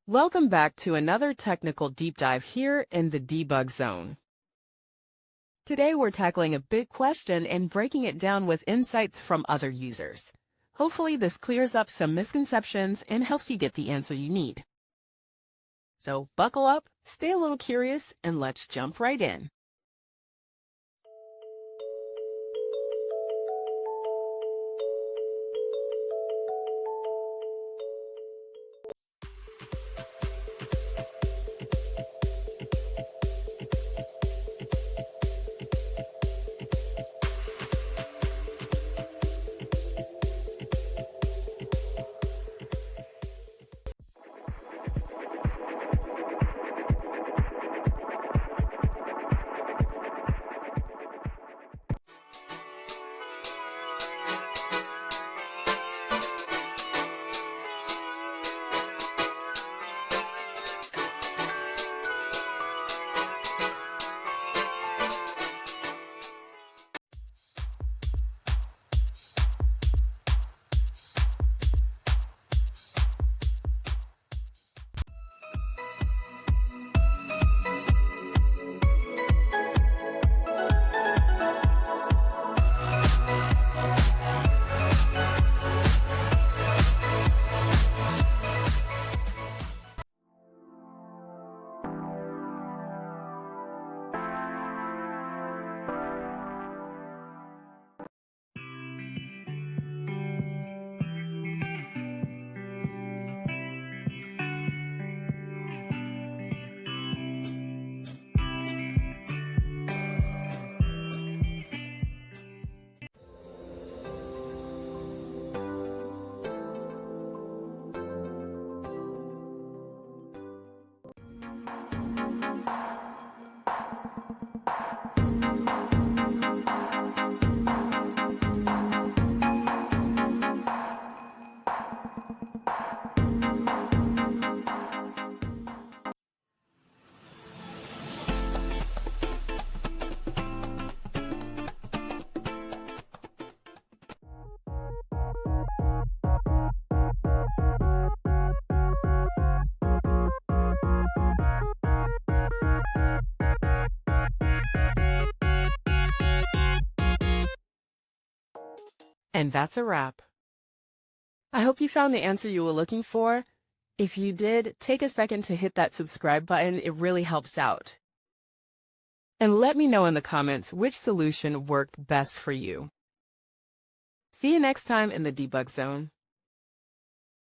Welcome back to another technical deep dive here in the debug zone. Today we're tackling a big question and breaking it down with insights from other users. Hopefully this clears up some misconceptions and helps you get the answer you need. So buckle up, stay a little curious, and let's jump right in. And that's a wrap. I hope you found the answer you were looking for. If you did, take a second to hit that subscribe button. It really helps out. And let me know in the comments which solution worked best for you. See you next time in the debug zone.